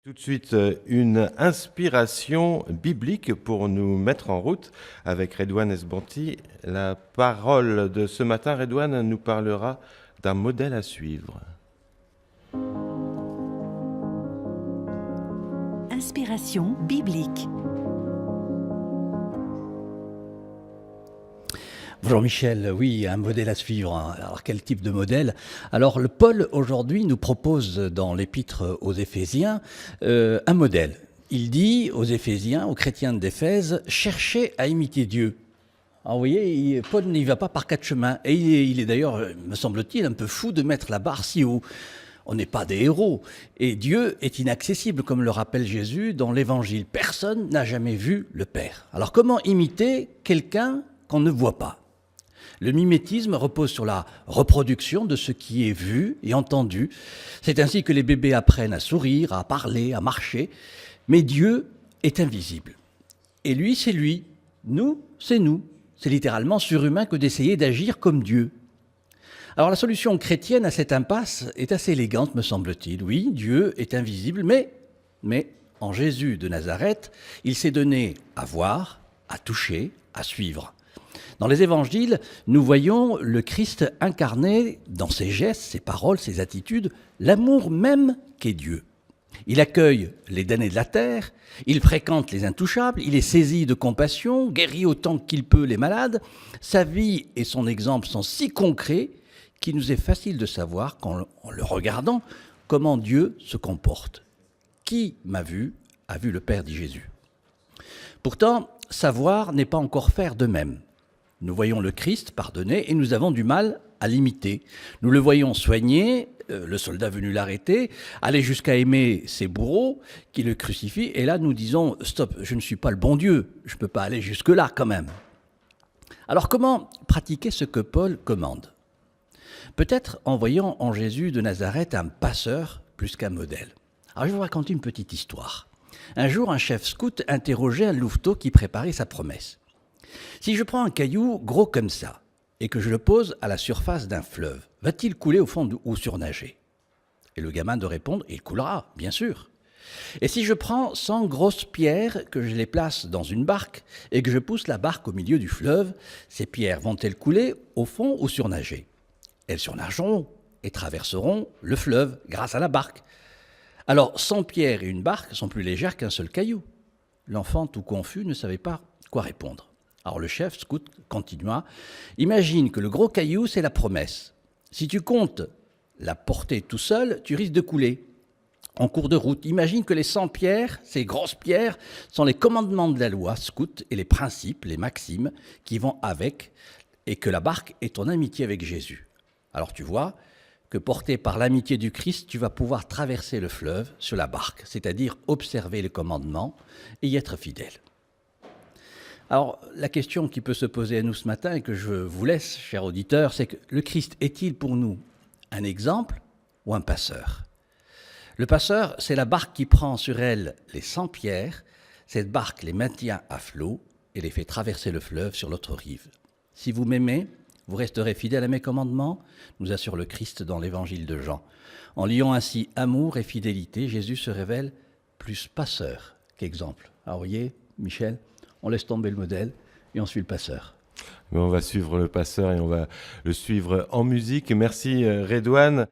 Tout de suite, une inspiration biblique pour nous mettre en route avec Redouane Esbanti. La parole de ce matin, Redouane nous parlera d'un modèle à suivre. Inspiration biblique. Bonjour Michel, oui, un modèle à suivre. Alors quel type de modèle? Alors le Paul aujourd'hui nous propose dans l'épître aux Éphésiens un modèle. Il dit aux Éphésiens, aux chrétiens d'Éphèse, cherchez à imiter Dieu. Alors vous voyez, Paul n'y va pas par quatre chemins. Et il est d'ailleurs, me semble-t-il, un peu fou de mettre la barre si haut. On n'est pas des héros. Et Dieu est inaccessible, comme le rappelle Jésus dans l'Évangile. Personne n'a jamais vu le Père. Alors comment imiter quelqu'un qu'on ne voit pas? Le mimétisme repose sur la reproduction de ce qui est vu et entendu. C'est ainsi que les bébés apprennent à sourire, à parler, à marcher. Mais Dieu est invisible. Et lui, c'est lui. Nous, c'est nous. C'est littéralement surhumain que d'essayer d'agir comme Dieu. Alors la solution chrétienne à cette impasse est assez élégante, me semble-t-il. Oui, Dieu est invisible, mais en Jésus de Nazareth, il s'est donné à voir, à toucher, à suivre. Dans les évangiles, nous voyons le Christ incarner dans ses gestes, ses paroles, ses attitudes, l'amour même qu'est Dieu. Il accueille les damnés de la terre, il fréquente les intouchables, il est saisi de compassion, guérit autant qu'il peut les malades. Sa vie et son exemple sont si concrets qu'il nous est facile de savoir, en le regardant, comment Dieu se comporte. Qui m'a vu a vu le Père, dit Jésus. Pourtant, savoir n'est pas encore faire de même. Nous voyons le Christ pardonner et nous avons du mal à l'imiter. Nous le voyons soigner, le soldat venu l'arrêter, aller jusqu'à aimer ses bourreaux qui le crucifient. Et là, nous disons « Stop, je ne suis pas le bon Dieu, je ne peux pas aller jusque-là quand même ». Alors comment pratiquer ce que Paul commande? Peut-être en voyant en Jésus de Nazareth un passeur plus qu'un modèle. Alors je vais vous raconter une petite histoire. Un jour, un chef scout interrogeait un louveteau qui préparait sa promesse. Si je prends un caillou gros comme ça et que je le pose à la surface d'un fleuve, va-t-il couler au fond ou surnager? Et le gamin de répondre, il coulera, bien sûr. Et si je prends 100 grosses pierres, que je les place dans une barque et que je pousse la barque au milieu du fleuve, ces pierres vont-elles couler au fond ou surnager? Elles surnageront et traverseront le fleuve grâce à la barque. Alors 100 pierres et une barque sont plus légères qu'un seul caillou. L'enfant, tout confus, ne savait pas quoi répondre. Alors le chef scout continua. Imagine que le gros caillou, c'est la promesse. Si tu comptes la porter tout seul, tu risques de couler en cours de route. Imagine que les 100 pierres, ces grosses pierres, sont les commandements de la loi scout et les principes, les maximes qui vont avec, et que la barque est ton amitié avec Jésus. Alors tu vois que porté par l'amitié du Christ, tu vas pouvoir traverser le fleuve sur la barque, c'est-à-dire observer les commandements et y être fidèle. Alors, la question qui peut se poser à nous ce matin et que je vous laisse, chers auditeurs, c'est que le Christ est-il pour nous un exemple ou un passeur? Le passeur, c'est la barque qui prend sur elle les 100 pierres. Cette barque les maintient à flot et les fait traverser le fleuve sur l'autre rive. Si vous m'aimez, vous resterez fidèle à mes commandements, nous assure le Christ dans l'évangile de Jean. En liant ainsi amour et fidélité, Jésus se révèle plus passeur qu'exemple. Alors, vous voyez, Michel, on laisse tomber le modèle et on suit le passeur. On va suivre le passeur et on va le suivre en musique. Merci Redouane.